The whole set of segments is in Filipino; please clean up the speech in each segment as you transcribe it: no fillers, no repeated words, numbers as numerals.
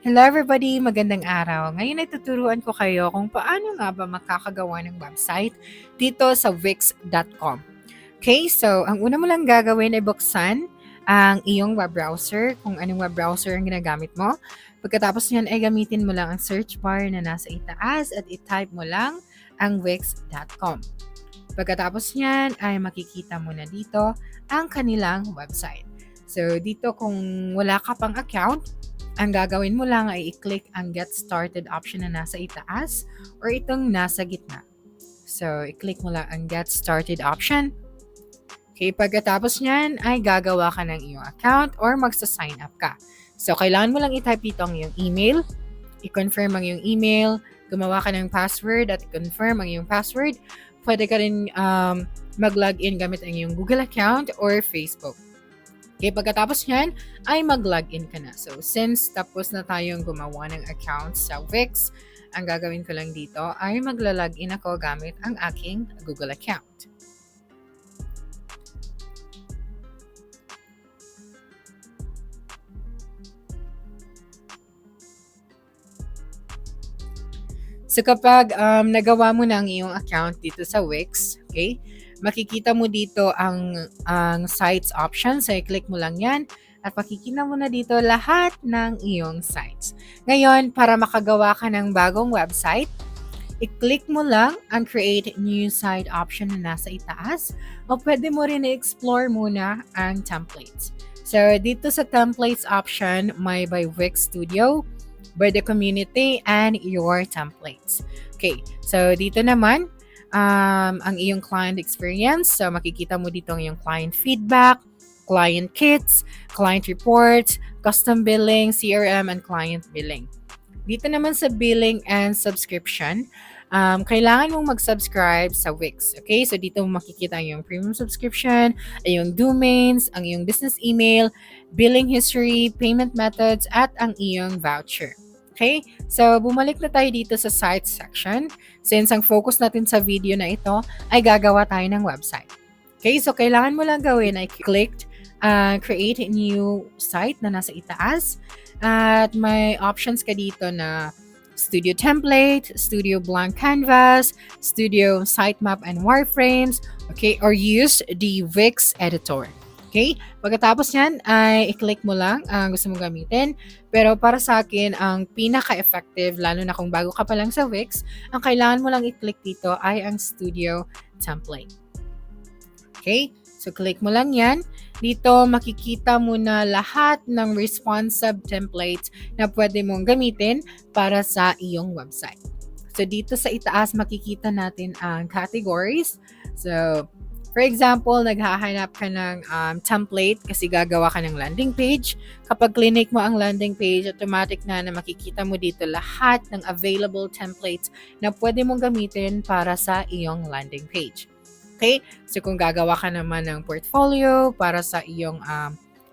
Hello everybody! Magandang araw. Ngayon ay tuturuan ko kayo kung paano nga ba makakagawa ng website dito sa Wix.com. Okay, so ang una mo lang gagawin ay buksan ang iyong web browser, kung anong web browser ang ginagamit mo. Pagkatapos niyan ay gamitin mo lang ang search bar na nasa itaas at i-type mo lang ang Wix.com. Pagkatapos niyan ay makikita mo na dito ang kanilang website. So dito kung wala ka pang account, ang gagawin mo lang ay i-click ang Get Started option na nasa itaas or itong nasa gitna. So i-click mo lang ang Get Started option. Okay, pagkatapos niyan ay gagawa ka ng iyong account or magsa-sign up ka. So kailangan mo lang i-type dito ang iyong email, i-confirm ang iyong email, gumawa ka ng password at i-confirm ang iyong password. Pwede ka rin mag-login gamit ang iyong Google account or Facebook. Okay, pagkatapos niyan ay mag-login ka na. So, since tapos na tayong gumawa ng account sa Wix, ang gagawin ko lang dito ay magla-login ako gamit ang aking Google account. So, kapag nagawa mo na ang iyong account dito sa Wix, okay, makikita mo dito ang sites option. So, i-click mo lang yan at makikita mo na dito lahat ng iyong sites. Ngayon, para makagawa ka ng bagong website, i-click mo lang ang Create New Site option na nasa itaas o pwede mo rin i-explore muna ang templates. So, dito sa templates option, may by Wix Studio, by the community, and your templates. Okay, so dito naman, ang iyong client experience. So, makikita mo dito ang iyong client feedback, client kits, client reports, custom billing, CRM, and client billing. Dito naman sa billing and subscription, kailangan mong mag-subscribe sa Wix. Okay? So, dito mo makikita ang iyong premium subscription, ang iyong domains, ang iyong business email, billing history, payment methods, at ang iyong voucher. Okay? So, bumalik na tayo dito sa site section. Since ang focus natin sa video na ito ay gagawa tayo ng website. Okay? So, kailangan mo lang gawin ay click create a new site na nasa itaas. At may options ka dito na Studio Template, Studio Blank Canvas, Studio Sitemap and Wireframes, okay, or use the Wix Editor. Okay? Pagkatapos yan, ay i-click mo lang ang gusto mong gamitin. Pero para sa akin, ang pinaka-effective, lalo na kung bago ka pa lang sa Wix, ang kailangan mo lang i-click dito ay ang Studio Template. Okay? So, click mo lang yan. Dito, makikita mo na lahat ng responsive templates na pwede mong gamitin para sa iyong website. So, dito sa itaas, makikita natin ang categories. So, for example, naghahanap ka ng template kasi gagawa ka ng landing page. Kapag clinic mo ang landing page, automatic na makikita mo dito lahat ng available templates na pwede mong gamitin para sa iyong landing page. Okay? So, kung gagawa ka naman ng portfolio para sa iyong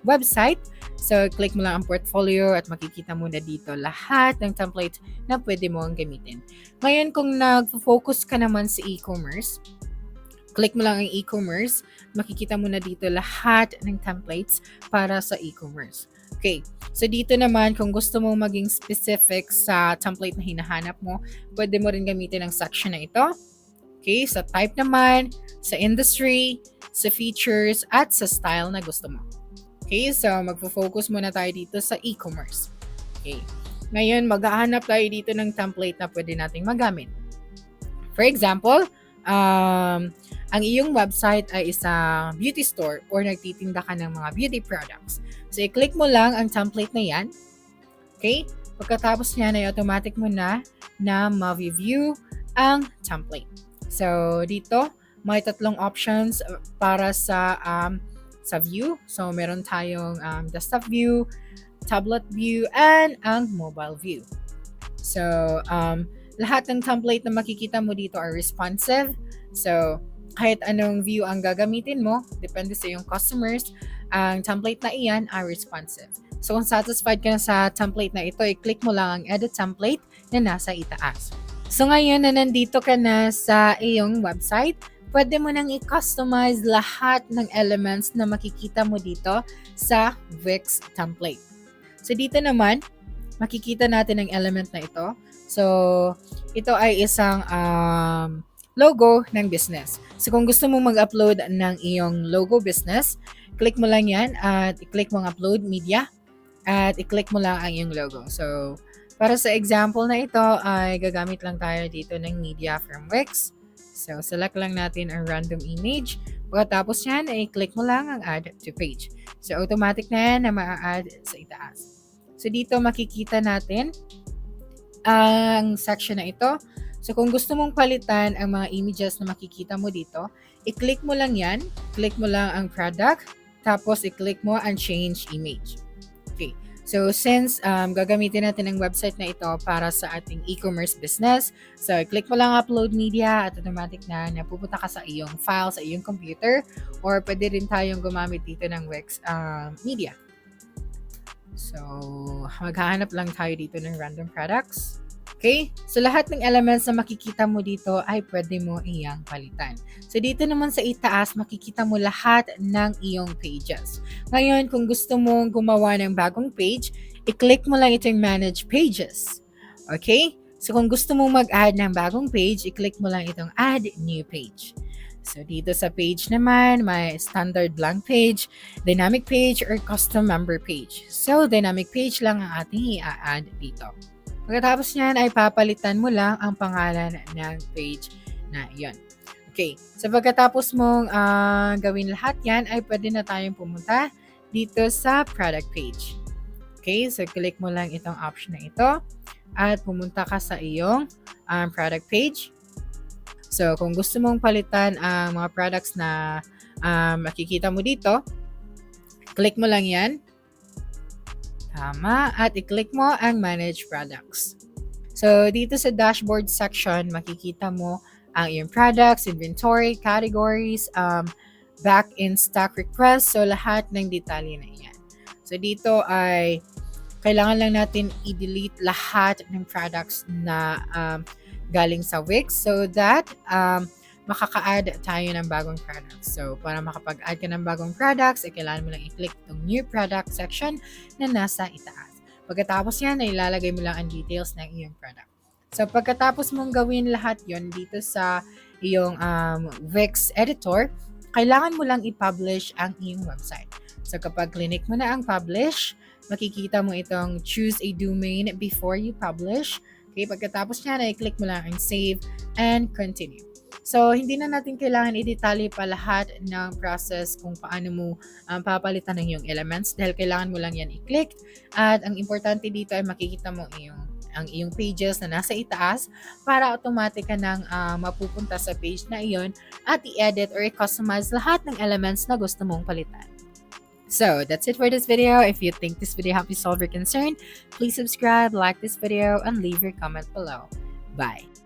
website, so click mo lang ang portfolio at makikita mo na dito lahat ng templates na pwede mo ang gamitin. Ngayon, kung nag-focus ka naman sa e-commerce, click mo lang ang e-commerce, makikita mo na dito lahat ng templates para sa e-commerce. Okay, so dito naman, kung gusto mo maging specific sa template na hinahanap mo, pwede mo rin gamitin ang section na ito. Okay, sa type naman, sa industry, sa features, at sa style na gusto mo. Okay, so magfo-focus muna tayo dito sa e-commerce. Okay, ngayon maghahanap tayo dito ng template na pwede nating magamit. For example, ang iyong website ay isang beauty store or nagtitinda ka ng mga beauty products. So, i-click mo lang ang template na yan. Okay? Pagkatapos niyan ay automatic mo na ma-view ang template. So, dito, may tatlong options para sa view. So, meron tayong desktop view, tablet view, and ang mobile view. So, lahat ng template na makikita mo dito are responsive. So, kahit anong view ang gagamitin mo, depende sa iyong customers, ang template na iyan ay responsive. So, kung satisfied ka na sa template na ito, i-click mo lang ang edit template na nasa itaas. So, ngayon na nandito ka na sa iyong website, pwede mo nang i-customize lahat ng elements na makikita mo dito sa Wix template. So, dito naman, makikita natin ang element na ito. So, ito ay isang logo ng business. So, kung gusto mo mag-upload ng iyong logo business, click mo lang yan at i-click mo ang upload media at i-click mo lang ang iyong logo. So, para sa example na ito ay gagamit lang tayo dito ng media from Wix. So, select lang natin ang random image. Pagkatapos yan, ay click mo lang ang add to page. So, automatic na yan na ma-add sa itaas. So, dito makikita natin ang section na ito. So, kung gusto mong palitan ang mga images na makikita mo dito, i-click mo lang yan. Click mo lang ang product. Tapos, i-click mo ang change image. Okay. So, since gagamitin natin ang website na ito para sa ating e-commerce business, so click mo lang upload media at automatic na napupunta ka sa iyong file, sa iyong computer, or pwede rin tayong gumamit dito ng Wix media. So, maghahanap lang tayo dito ng random products. Okay? So, lahat ng elements na makikita mo dito ay pwede mo iyang palitan. So, dito naman sa itaas, makikita mo lahat ng iyong pages. Ngayon, kung gusto mong gumawa ng bagong page, i-click mo lang itong Manage Pages. Okay? So, kung gusto mong mag-add ng bagong page, i-click mo lang itong Add New Page. So, dito sa page naman, may standard blank page, dynamic page, or custom member page. So, dynamic page lang ang ating i-add dito. Pagkatapos niyan ay papalitan mo lang ang pangalan ng page na iyon. Okay. So pagkatapos mong gawin lahat yan, ay pwede na tayong pumunta dito sa product page. Okay. So click mo lang itong option na ito at pumunta ka sa iyong product page. So kung gusto mong palitan ang mga products na makikita mo dito, click mo lang yan. Tama. At i-click mo ang Manage Products. So, dito sa dashboard section, makikita mo ang iyong products, inventory, categories, back in stock request. So, lahat ng detalye na yan. So, dito ay kailangan lang natin i-delete lahat ng products na galing sa Wix so that makaka-add tayo ng bagong products. So, para makapag-add ka ng bagong products, kailangan mo lang i-click itong new product section na nasa itaas. Pagkatapos yan, ay ilalagay mo lang ang details ng iyong product. So, pagkatapos mong gawin lahat yon dito sa iyong Wix editor, kailangan mo lang i-publish ang iyong website. So, kapag clinic mo na ang publish, makikita mo itong choose a domain before you publish. Okay, pagkatapos yan, ay click mo lang ang save and continue. So, hindi na natin kailangan i-detalye pa lahat ng process kung paano mo papalitan ng iyong elements dahil kailangan mo lang yan i-click. At ang importante dito ay makikita mo ang iyong pages na nasa itaas para automatic ka nang mapupunta sa page na iyon at i-edit or i-customize lahat ng elements na gusto mong palitan. So, that's it for this video. If you think this video helped you solve your concern, please subscribe, like this video, and leave your comment below. Bye!